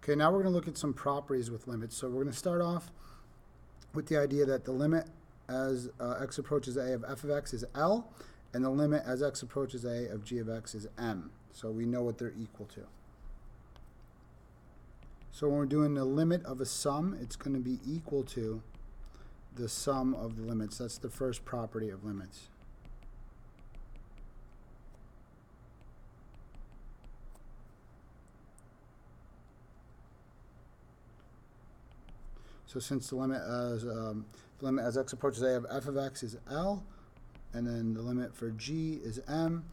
Okay, now we're going to look at some properties with limits. So we're going to start off with the idea that the limit as x approaches a of f of x is L, and the limit as x approaches a of g of x is m. So we know what they're equal to. So when we're doing the limit of a sum, it's going to be equal to the sum of the limits. That's the first property of limits. So since the limit as x approaches a of f of x is L, and then the limit for g is m,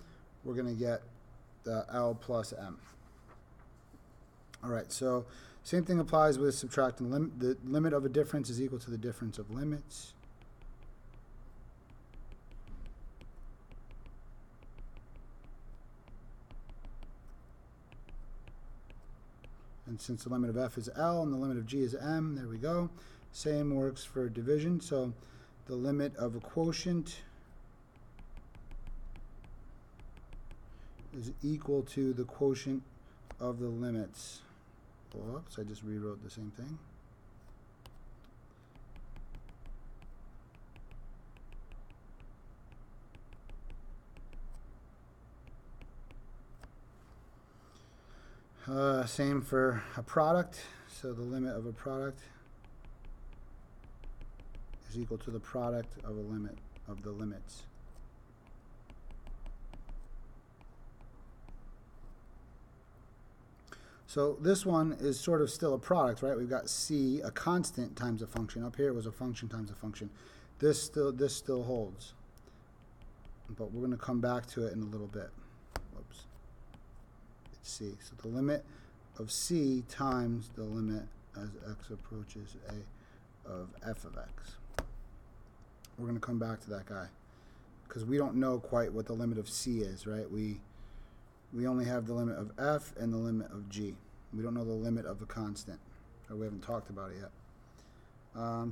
we're going to get the L plus m. All right, so same thing applies with subtracting. The limit of a difference is equal to the difference of limits. And since the limit of f is L and the limit of g is m, there we go. Same works for division. So the limit of a quotient is equal to the quotient of the limits. Oops, I just rewrote the same thing. Same for a product. So the limit of a product is equal to the product of a limit of the limits. So this one is sort of still a product, right? We've got c, a constant, times a function. Up here it was a function times a function. This still holds. But we're going to come back to it in a little bit. Whoops. It's c. So the limit of c times the limit as x approaches a of f of x. We're going to come back to that guy because we don't know quite what the limit of c is, right? We only have the limit of f and the limit of g. We don't know the limit of a constant, or we haven't talked about it yet.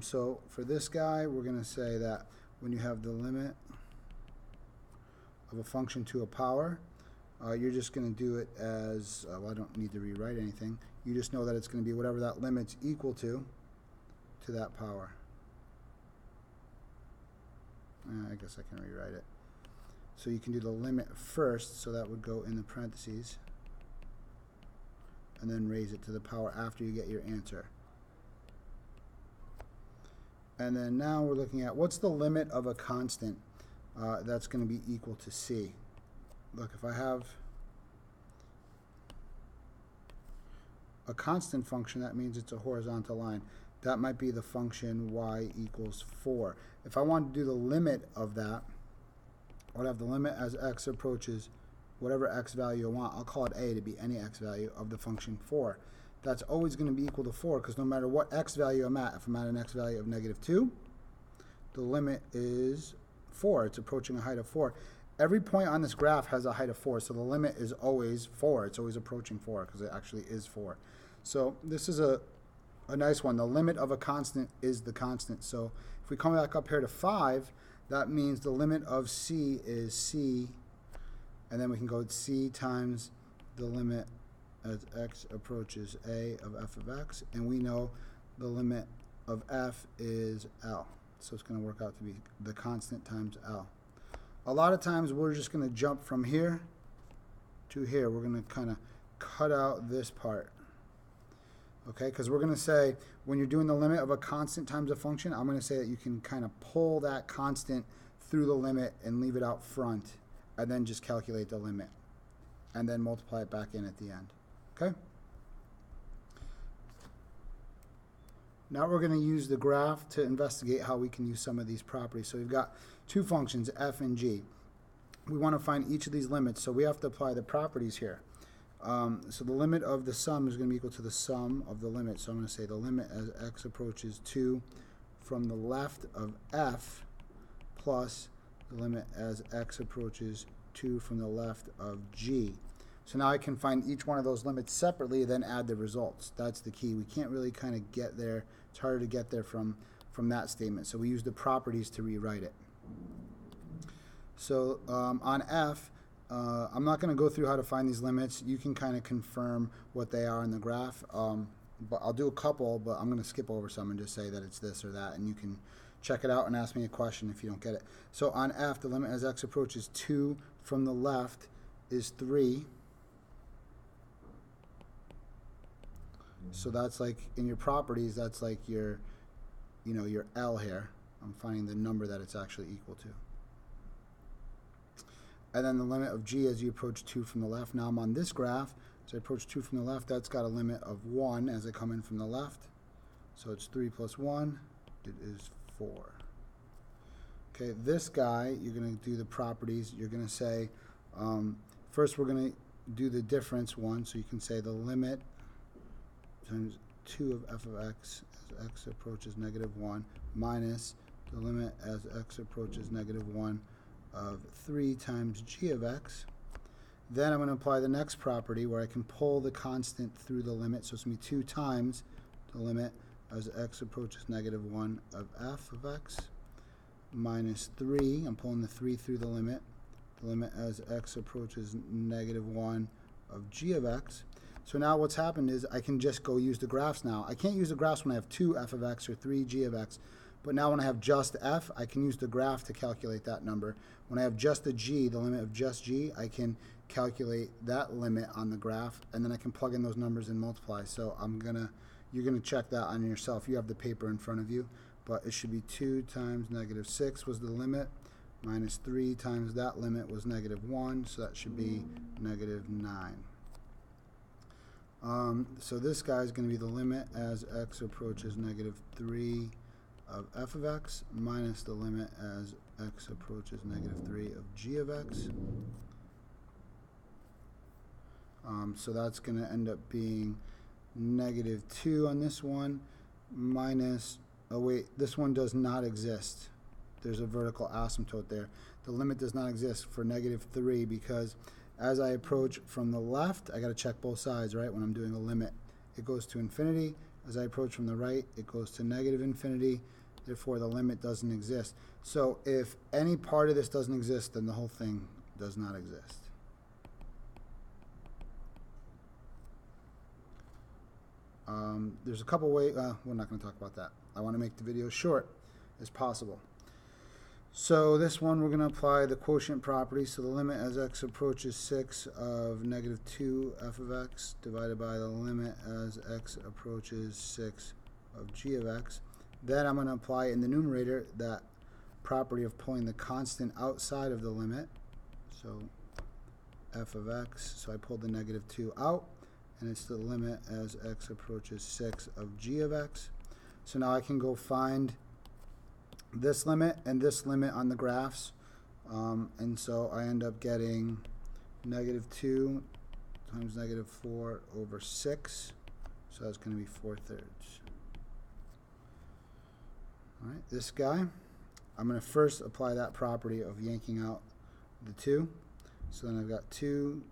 So for this guy, we're going to say that when you have the limit of a function to a power, you're just going to do it as, well, I don't need to rewrite anything. You just know that it's going to be whatever that limit's equal to that power. I guess I can rewrite it. So you can do the limit first, so that would go in the parentheses, and then raise it to the power after you get your answer. And then now we're looking at what's the limit of a constant that's going to be equal to c. Look, if I have a constant function, that means it's a horizontal line. That might be the function y equals 4. If I want to do the limit of that, I would have the limit as x approaches whatever x value I want. I'll call it a to be any x value of the function 4. That's always going to be equal to 4 because no matter what x value I'm at, if I'm at an x value of -2, the limit is 4. It's approaching a height of 4. Every point on this graph has a height of 4, so the limit is always 4. It's always approaching 4 because it actually is 4. So this is a nice one. The limit of a constant is the constant. So if we come back up here to 5, that means the limit of c is c, and then we can go c times the limit as x approaches a of f of x, and we know the limit of f is L. So it's going to work out to be the constant times L. A lot of times we're just going to jump from here to here. We're going to kind of cut out this part. Okay, because we're going to say when you're doing the limit of a constant times a function, I'm going to say that you can kind of pull that constant through the limit and leave it out front, and then just calculate the limit, and then multiply it back in at the end. Okay? Now we're going to use the graph to investigate how we can use some of these properties. So we've got two functions, f and g. We want to find each of these limits, so we have to apply the properties here. So the limit of the sum is going to be equal to the sum of the limit. So I'm going to say the limit as x approaches 2 from the left of f plus the limit as x approaches 2 from the left of g. So now I can find each one of those limits separately, then add the results. That's the key. We can't really kind of get there. It's harder to get there from that statement. So we use the properties to rewrite it. So on f, I'm not going to go through how to find these limits. You can kind of confirm what they are in the graph. But I'll do a couple, but I'm going to skip over some and just say that it's this or that, and you can check it out and ask me a question if you don't get it. So on f, the limit as x approaches 2 from the left is 3. So that's like, in your properties, that's like your, your L here. I'm finding the number that it's actually equal to. And then the limit of g as you approach 2 from the left. Now I'm on this graph. As I approach 2 from the left, that's got a limit of 1 as I come in from the left. So it's 3 plus 1. It is 4. Okay, this guy, you're going to do the properties. You're going to say, first we're going to do the difference one. So you can say the limit times 2 of f of x as x approaches -1 minus the limit as x approaches -1 of 3 times g of x. Then I'm going to apply the next property where I can pull the constant through the limit. So it's going to be 2 times the limit as x approaches -1 of f of x minus 3. I'm pulling the 3 through the limit as x approaches -1 of g of x. So now what's happened is I can just go use the graphs now. I can't use the graphs when I have 2 f of x or 3 g of x. But now when I have just f, I can use the graph to calculate that number. When I have just the g, the limit of just g, I can calculate that limit on the graph, and then I can plug in those numbers and multiply. So you're gonna check that on yourself. You have the paper in front of you, but it should be 2 times -6 was the limit, minus 3 times that limit was -1, so that should be -9. So this guy is going to be the limit as x approaches -3 of f of x minus the limit as x approaches -3 of g of x. So that's going to end up being -2 on this one minus, oh wait, this one does not exist. There's a vertical asymptote there. The limit does not exist for -3 because as I approach from the left, I got to check both sides, right? When I'm doing a limit, it goes to infinity. As I approach from the right, it goes to -infinity. Therefore, the limit doesn't exist. So if any part of this doesn't exist, then the whole thing does not exist. There's a couple ways. We're not going to talk about that. I want to make the video short as possible. So this one, we're going to apply the quotient property. So the limit as x approaches 6 of -2 f of x divided by the limit as x approaches 6 of g of x. Then I'm going to apply in the numerator that property of pulling the constant outside of the limit. So f of x, so I pulled the -2 out, and it's the limit as x approaches 6 of g of x. So now I can go find this limit and this limit on the graphs, and so I end up getting -2 times -4 over 6, so that's going to be 4/3. All right, this guy, I'm going to first apply that property of yanking out the 2. So then I've got 2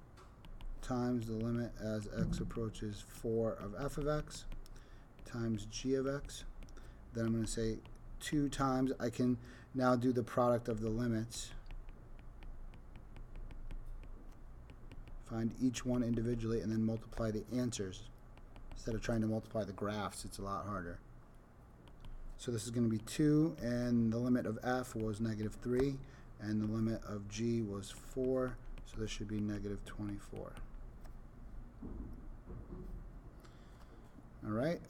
times the limit as x approaches 4 of f of x times g of x. Then I'm going to say 2 times, I can now do the product of the limits. Find each one individually and then multiply the answers. Instead of trying to multiply the graphs, it's a lot harder. So this is going to be 2, and the limit of f was -3, and the limit of g was 4, so this should be -24. All right,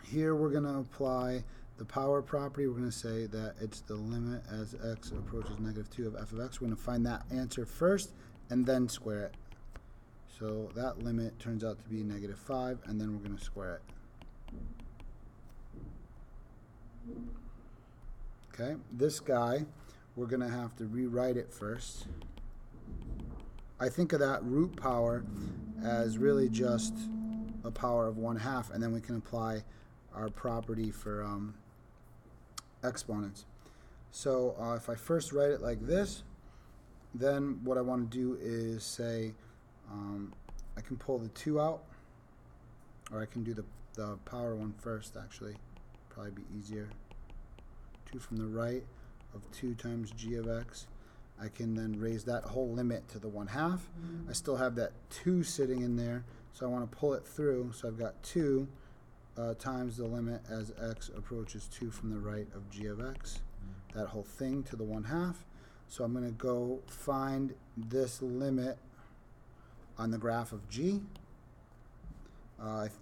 here we're going to apply the power property. We're going to say that it's the limit as x approaches -2 of f of x. We're going to find that answer first and then square it. So that limit turns out to be -5, and then we're going to square it. Okay, this guy, we're going to have to rewrite it first. I think of that root power as really just a power of 1/2, and then we can apply our property for exponents. So if I first write it like this, then what I want to do is say I can pull the 2 out, or I can do the power one first, actually. Probably be easier. 2 from the right of 2 times g of x. I can then raise that whole limit to the 1/2. I still have that 2 sitting in there, so I want to pull it through. So I've got 2 times the limit as x approaches 2 from the right of g of x. That whole thing to the 1/2. So I'm going to go find this limit on the graph of g.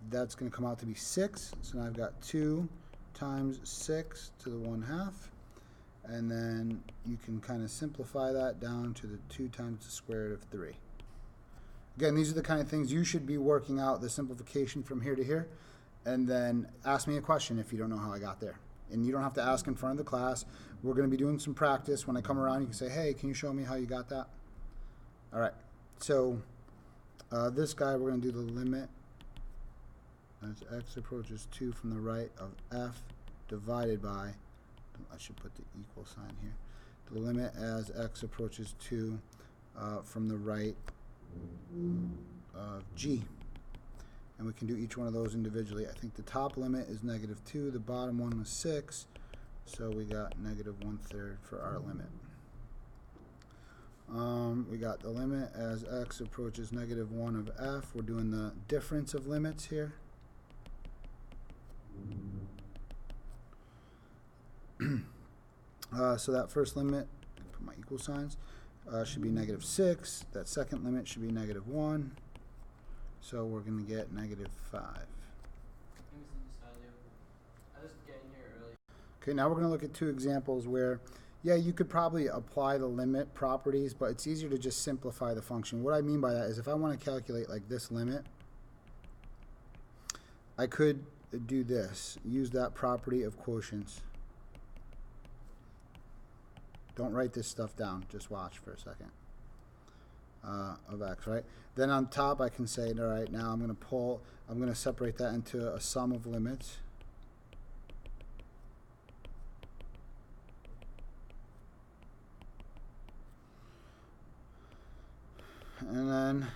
That's going to come out to be 6. So now I've got 2 times 6 to the 1/2. And then you can kind of simplify that down to the 2 times the square root of 3. Again, these are the kind of things you should be working out the simplification from here to here. And then ask me a question if you don't know how I got there. And you don't have to ask in front of the class. We're going to be doing some practice. When I come around, you can say, hey, can you show me how you got that? All right. So this guy, we're going to do the limit as x approaches 2 from the right of f divided by, I should put the equal sign here, the limit as x approaches 2 from the right of g. And we can do each one of those individually. I think the top limit is -2, the bottom one was 6, so we got -1/3 for our limit. We got the limit as x approaches -1 of f. We're doing the difference of limits here. So that first limit, put my equal signs, should be -6. That second limit should be -1. So we're going to get -5. Okay, now we're going to look at 2 examples where, yeah, you could probably apply the limit properties, but it's easier to just simplify the function. What I mean by that is if I want to calculate like this limit, I could do this, use that property of quotients. Don't write this stuff down, just watch for a second. Of x, right? Then on top I can say, all right, now I'm going to separate that into a sum of limits. And then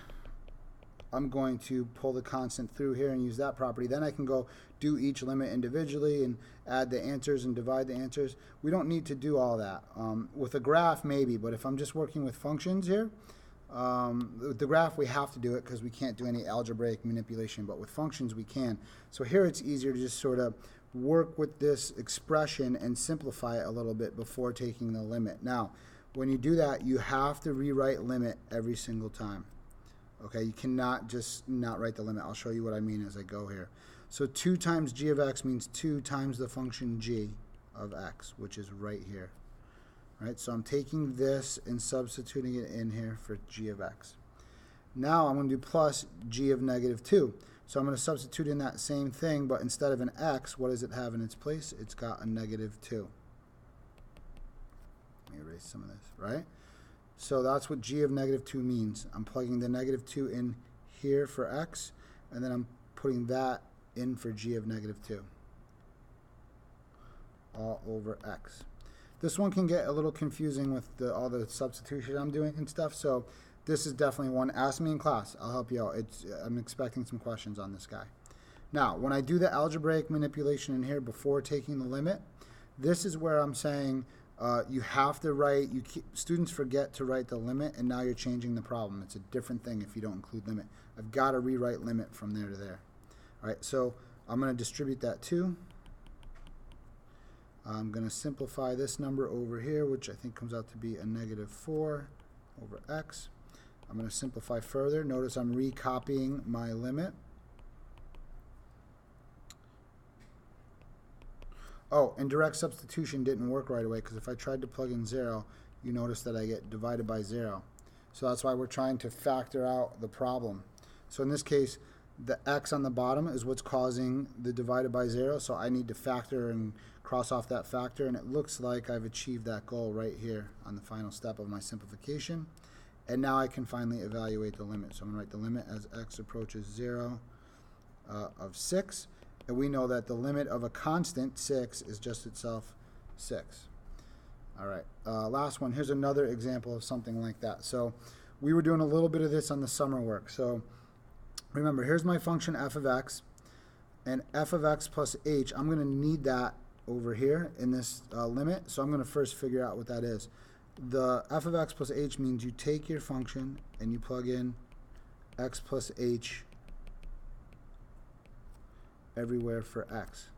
I'm going to pull the constant through here and use that property. Then I can go do each limit individually and add the answers and divide the answers. We don't need to do all that. With a graph, maybe, but if I'm just working with functions here, with the graph we have to do it because we can't do any algebraic manipulation, but with functions we can. So here it's easier to just sort of work with this expression and simplify it a little bit before taking the limit. Now, when you do that, you have to rewrite limit every single time. Okay, you cannot just not write the limit. I'll show you what I mean as I go here. So 2 times g of x means 2 times the function g of x, which is right here. Right, so I'm taking this and substituting it in here for g of x. Now I'm going to do plus g of -2. So I'm going to substitute in that same thing, but instead of an x, what does it have in its place? It's got a -2. Let me erase some of this, right? So that's what g of -2 means. I'm plugging the -2 in here for x, and then I'm putting that in for g of -2 all over x. This one can get a little confusing with all the substitution I'm doing and stuff, so this is definitely one. Ask me in class. I'll help you out. I'm expecting some questions on this guy. Now, when I do the algebraic manipulation in here before taking the limit, this is where I'm saying you have to write, students forget to write the limit, and now you're changing the problem. It's a different thing if you don't include limit. I've got to rewrite limit from there to there. All right, so I'm going to distribute that too. I'm going to simplify this number over here, which I think comes out to be a -4 over x. I'm going to simplify further. Notice I'm recopying my limit. Oh, and direct substitution didn't work right away because if I tried to plug in 0, you notice that I get divided by 0. So that's why we're trying to factor out the problem. So in this case, the x on the bottom is what's causing the divided by 0, so I need to factor and cross off that factor, and it looks like I've achieved that goal right here on the final step of my simplification. And now I can finally evaluate the limit. So I'm going to write the limit as x approaches 0 of 6, and we know that the limit of a constant, 6, is just itself 6. All right, last one. Here's another example of something like that. So we were doing a little bit of this on the summer work. So remember, here's my function f of x, and f of x plus h, I'm going to need that over here in this limit, so I'm going to first figure out what that is. the f of x plus h means you take your function and you plug in x plus h everywhere for x.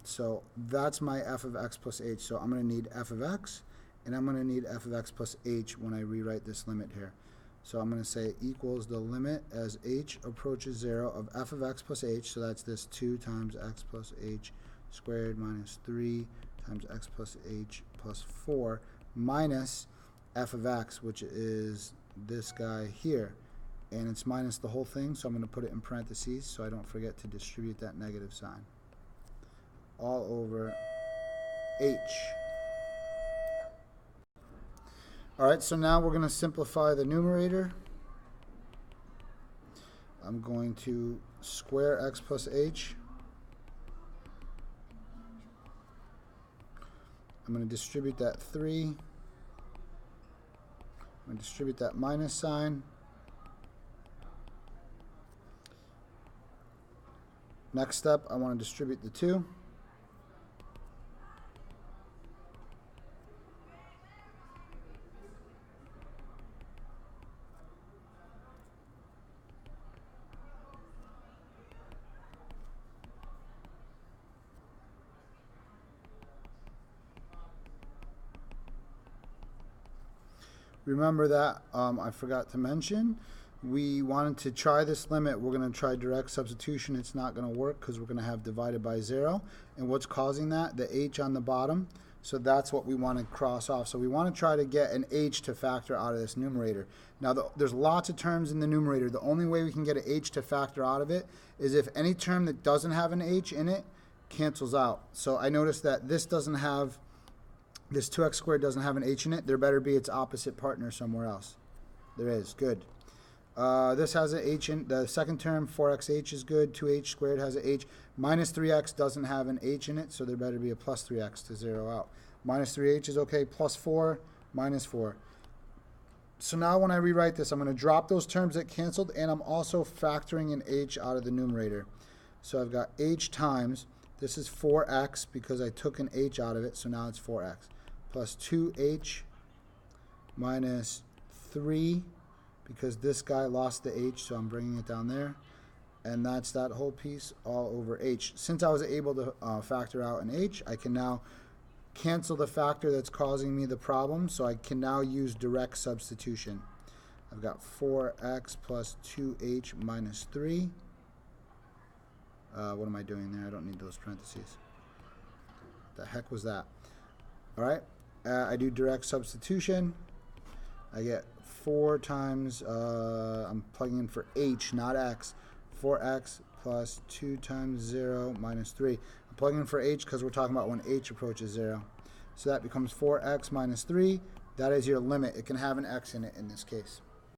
So that's my f of x plus h. So I'm going to need f of x, and I'm going to need f of x plus h when I rewrite this limit here. So I'm going to say equals the limit as h approaches 0 of f of x plus h, so that's this 2 times x plus h squared minus 3 times x plus h plus 4 minus f of x, which is this guy here. And it's minus the whole thing, so I'm going to put it in parentheses so I don't forget to distribute that negative sign. All over h. Alright, so now we're going to simplify the numerator. I'm going to square x plus h. I'm going to distribute that 3. I'm going to distribute that minus sign. Next step, I want to distribute the 2. Remember that I forgot to mention, we wanted to try this limit. We're going to try direct substitution. It's not going to work because we're going to have divided by 0. And what's causing that? The h on the bottom. So that's what we want to cross off. So we want to try to get an h to factor out of this numerator. Now there's lots of terms in the numerator. The only way we can get an h to factor out of it is if any term that doesn't have an h in it cancels out. So I noticed that this doesn't have, this 2x squared doesn't have an h in it. There better be its opposite partner somewhere else. There is. Good. This has an h in the second term. 4xh is good. 2h squared has an h. Minus 3x doesn't have an h in it, so there better be a plus 3x to zero out. Minus 3h is okay. Plus 4, minus 4. So now when I rewrite this, I'm going to drop those terms that canceled, and I'm also factoring an h out of the numerator. So I've got h times, this is 4x because I took an h out of it, so now it's 4x. Plus 2h minus 3 because this guy lost the h, so I'm bringing it down there. And that's that whole piece all over h. Since I was able to factor out an h, I can now cancel the factor that's causing me the problem, so I can now use direct substitution. I've got 4x plus 2h minus 3. What am I doing there? I don't need those parentheses. The heck was that? All right. I do direct substitution. I get 4 times, I'm plugging in for h, not x. 4x plus 2 times 0 minus 3. I'm plugging in for h because we're talking about when h approaches 0. So that becomes 4x minus 3. That is your limit. It can have an x in it in this case.